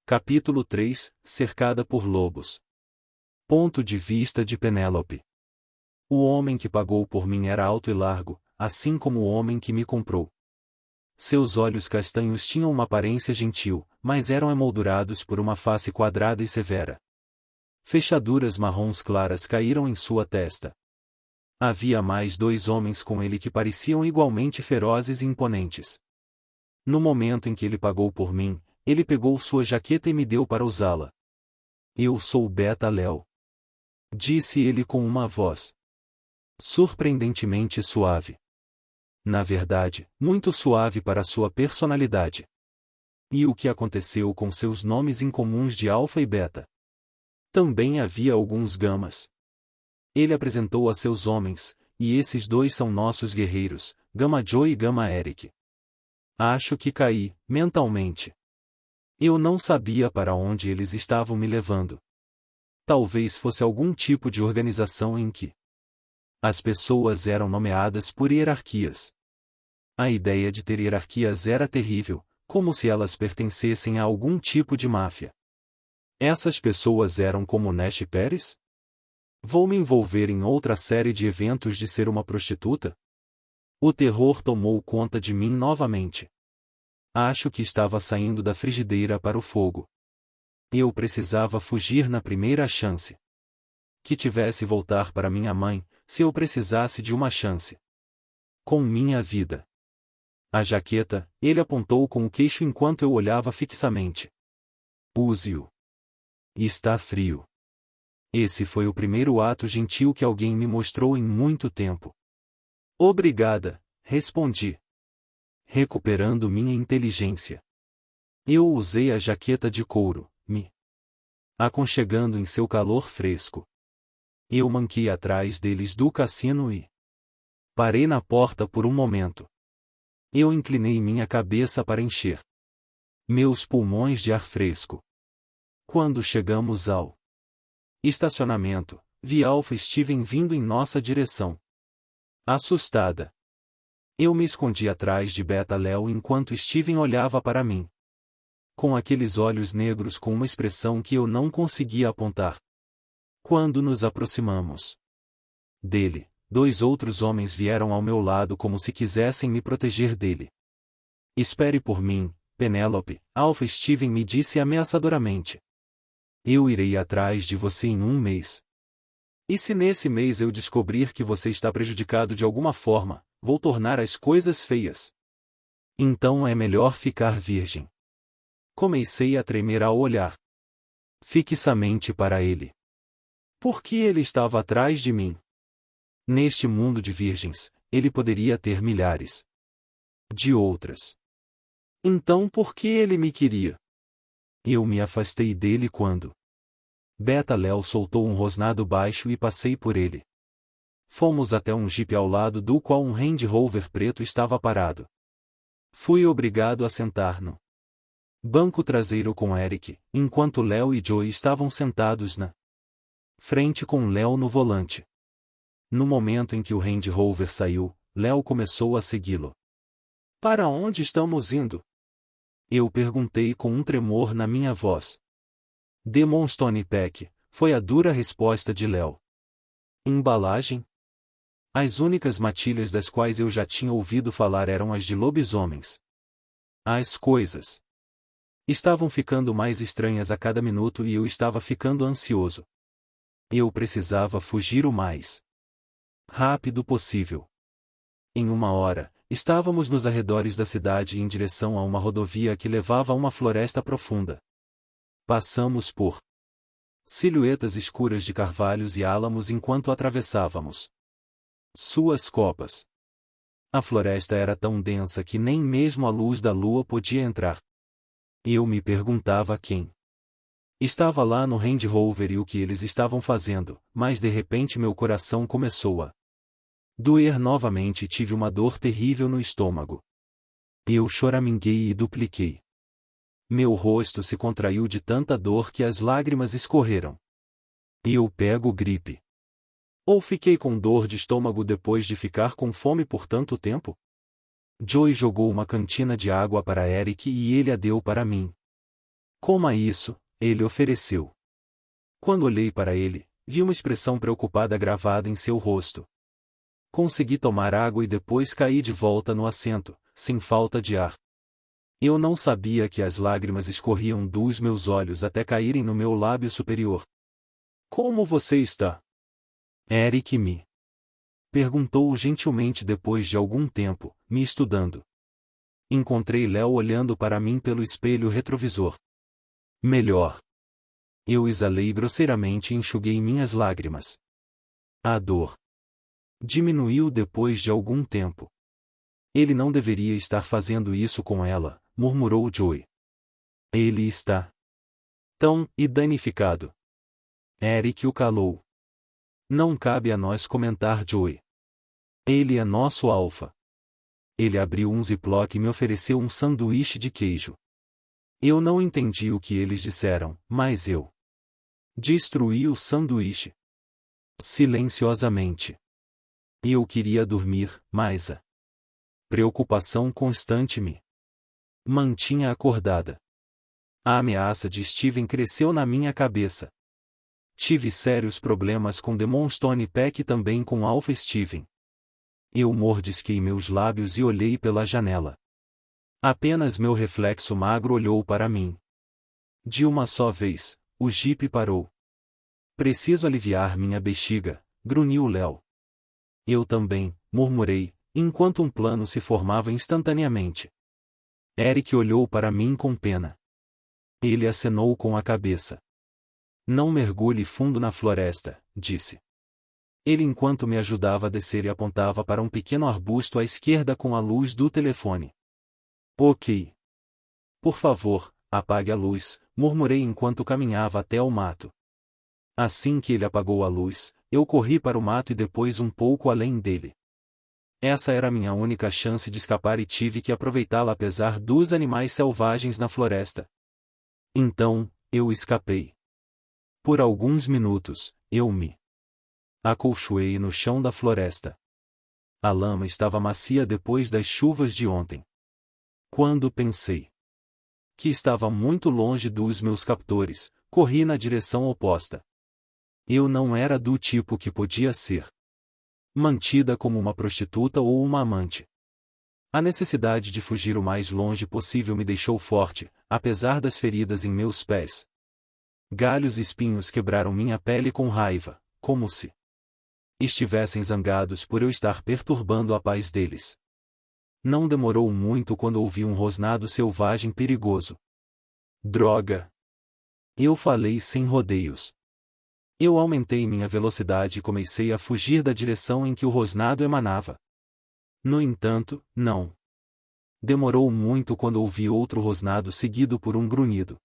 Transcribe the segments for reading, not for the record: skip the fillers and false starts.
Capítulo 3, Cercada por lobos. Ponto de vista de Penélope. O homem que pagou por mim era alto e largo, assim como o homem que me comprou. Seus olhos castanhos tinham uma aparência gentil, mas eram emoldurados por uma face quadrada e severa. Fechaduras marrons claras caíram em sua testa. Havia mais 2 homens com ele que pareciam igualmente ferozes e imponentes. No momento em que ele pagou por mim, ele pegou sua jaqueta e me deu para usá-la. Eu sou Beta-Léo, disse ele com uma voz surpreendentemente suave. Na verdade, muito suave para sua personalidade. E o que aconteceu com seus nomes incomuns de Alfa e Beta? Também havia alguns gamas. Ele apresentou a seus homens, e esses 2 são nossos guerreiros, Gama Joe e Gama Eric. Acho que caí, mentalmente. Eu não sabia para onde eles estavam me levando. Talvez fosse algum tipo de organização em que as pessoas eram nomeadas por hierarquias. A ideia de ter hierarquias era terrível, como se elas pertencessem a algum tipo de máfia. Essas pessoas eram como Nash Pérez? Vou me envolver em outra série de eventos de ser uma prostituta? O terror tomou conta de mim novamente. Acho que estava saindo da frigideira para o fogo. Eu precisava fugir na primeira chance. Que tivesse voltar para minha mãe, se eu precisasse de uma chance. Com minha vida. A jaqueta, ele apontou com o queixo enquanto eu olhava fixamente. Use-o. Está frio. Esse foi o primeiro ato gentil que alguém me mostrou em muito tempo. Obrigada, respondi. Recuperando minha inteligência. Eu usei a jaqueta de couro, me aconchegando em seu calor fresco. Eu manquei atrás deles do cassino e parei na porta por um momento. Eu inclinei minha cabeça para encher meus pulmões de ar fresco. Quando chegamos ao estacionamento, vi Alpha Steven vindo em nossa direção. Assustada. Eu me escondi atrás de Beta-Léo enquanto Steven olhava para mim. Com aqueles olhos negros com uma expressão que eu não conseguia apontar. Quando nos aproximamos dele, 2 outros homens vieram ao meu lado como se quisessem me proteger dele. Espere por mim, Penélope, Alpha Steven me disse ameaçadoramente. Eu irei atrás de você em 1 mês. E se nesse mês eu descobrir que você está prejudicado de alguma forma, vou tornar as coisas feias. Então é melhor ficar virgem. Comecei a tremer ao olhar fixamente para ele. Por que ele estava atrás de mim? Neste mundo de virgens, ele poderia ter milhares de outras. Então por que ele me queria? Eu me afastei dele quando Beta-Léo soltou um rosnado baixo e passei por ele. Fomos até um jipe ao lado do qual um Range Rover preto estava parado. Fui obrigado a sentar no banco traseiro com Eric, enquanto Léo e Joey estavam sentados na frente com Léo no volante. No momento em que o Range Rover saiu, Léo começou a segui-lo. Para onde estamos indo? Eu perguntei com um tremor na minha voz. Demonstone Peck, foi a dura resposta de Léo. Embalagem? As únicas matilhas das quais eu já tinha ouvido falar eram as de lobisomens. As coisas estavam ficando mais estranhas a cada minuto e eu estava ficando ansioso. Eu precisava fugir o mais rápido possível. Em 1 hora, estávamos nos arredores da cidade em direção a uma rodovia que levava a uma floresta profunda. Passamos por silhuetas escuras de carvalhos e álamos enquanto atravessávamos suas copas. A floresta era tão densa que nem mesmo a luz da lua podia entrar. Eu me perguntava quem estava lá no Range Rover e o que eles estavam fazendo, mas de repente meu coração começou a doer novamente e tive uma dor terrível no estômago. Eu choraminguei e dupliquei. Meu rosto se contraiu de tanta dor que as lágrimas escorreram. Eu pego gripe. Ou fiquei com dor de estômago depois de ficar com fome por tanto tempo? Joey jogou uma cantina de água para Eric e ele a deu para mim. Coma isso, ele ofereceu. Quando olhei para ele, vi uma expressão preocupada gravada em seu rosto. Consegui tomar água e depois caí de volta no assento, sem falta de ar. Eu não sabia que as lágrimas escorriam dos meus olhos até caírem no meu lábio superior. Como você está? Eric me perguntou gentilmente depois de algum tempo, me estudando. Encontrei Léo olhando para mim pelo espelho retrovisor. Melhor. Eu exalei grosseiramente e enxuguei minhas lágrimas. A dor diminuiu depois de algum tempo. Ele não deveria estar fazendo isso com ela, murmurou Joey. Ele está tão danificado. Eric o calou. Não cabe a nós comentar, Joey. Ele é nosso alfa. Ele abriu um ziploc e me ofereceu um sanduíche de queijo. Eu não entendi o que eles disseram, mas eu destruí o sanduíche. Silenciosamente. Eu queria dormir, mas a preocupação constante me mantinha acordada. A ameaça de Steven cresceu na minha cabeça. Tive sérios problemas com Demonstone Peck e também com Alpha Steven. Eu mordisquei meus lábios e olhei pela janela. Apenas meu reflexo magro olhou para mim. De uma só vez, o jipe parou. Preciso aliviar minha bexiga, grunhiu Léo. Eu também, murmurei, enquanto um plano se formava instantaneamente. Eric olhou para mim com pena. Ele acenou com a cabeça. Não mergulhe fundo na floresta, disse. Ele enquanto me ajudava a descer e apontava para um pequeno arbusto à esquerda com a luz do telefone. Ok. Por favor, apague a luz, murmurei enquanto caminhava até o mato. Assim que ele apagou a luz, eu corri para o mato e depois um pouco além dele. Essa era minha única chance de escapar e tive que aproveitá-la apesar dos animais selvagens na floresta. Então, eu escapei. Por alguns minutos, eu me acolchoei no chão da floresta. A lama estava macia depois das chuvas de ontem. Quando pensei que estava muito longe dos meus captores, corri na direção oposta. Eu não era do tipo que podia ser mantida como uma prostituta ou uma amante. A necessidade de fugir o mais longe possível me deixou forte, apesar das feridas em meus pés. Galhos e espinhos quebraram minha pele com raiva, como se estivessem zangados por eu estar perturbando a paz deles. Não demorou muito quando ouvi um rosnado selvagem perigoso. Droga! Eu falei sem rodeios. Eu aumentei minha velocidade e comecei a fugir da direção em que o rosnado emanava. No entanto, não demorou muito quando ouvi outro rosnado seguido por um grunhido.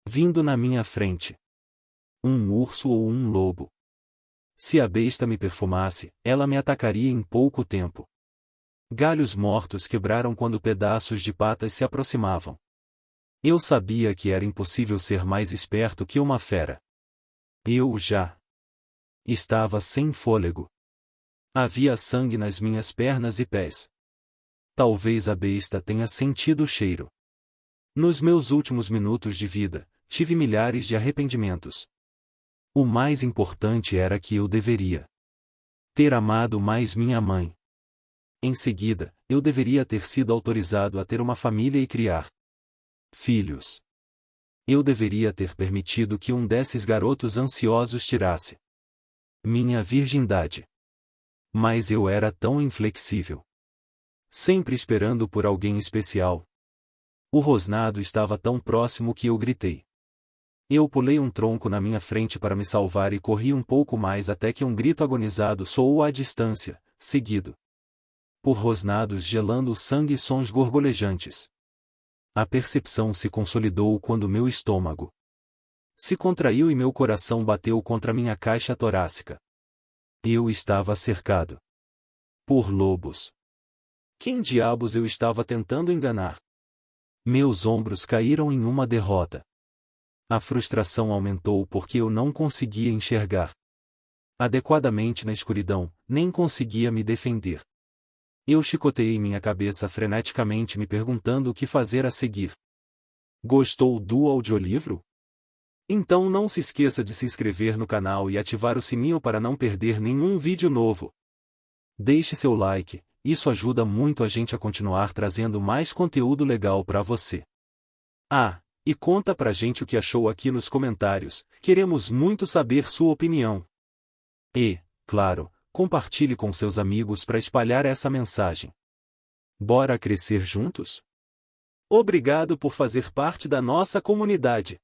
Vindo na minha frente. Um urso ou um lobo. Se a besta me perfumasse, ela me atacaria em pouco tempo. Galhos mortos quebraram quando pedaços de patas se aproximavam. Eu sabia que era impossível ser mais esperto que uma fera. Eu já estava sem fôlego. Havia sangue nas minhas pernas e pés. Talvez a besta tenha sentido o cheiro. Nos meus últimos minutos de vida, tive milhares de arrependimentos. O mais importante era que eu deveria ter amado mais minha mãe. Em seguida, eu deveria ter sido autorizado a ter uma família e criar filhos. Eu deveria ter permitido que um desses garotos ansiosos tirasse minha virgindade. Mas eu era tão inflexível. Sempre esperando por alguém especial. O rosnado estava tão próximo que eu gritei. Eu pulei um tronco na minha frente para me salvar e corri um pouco mais até que um grito agonizado soou à distância, seguido por rosnados gelando o sangue e sons gorgolejantes. A percepção se consolidou quando meu estômago se contraiu e meu coração bateu contra minha caixa torácica. Eu estava cercado por lobos. Quem diabos eu estava tentando enganar? Meus ombros caíram em uma derrota. A frustração aumentou porque eu não conseguia enxergar adequadamente na escuridão, nem conseguia me defender. Eu chicoteei minha cabeça freneticamente me perguntando o que fazer a seguir. Gostou do audiolivro? Então não se esqueça de se inscrever no canal e ativar o sininho para não perder nenhum vídeo novo. Deixe seu like, isso ajuda muito a gente a continuar trazendo mais conteúdo legal para você. Ah, e conta pra gente o que achou aqui nos comentários, queremos muito saber sua opinião. E, claro, compartilhe com seus amigos para espalhar essa mensagem. Bora crescer juntos? Obrigado por fazer parte da nossa comunidade.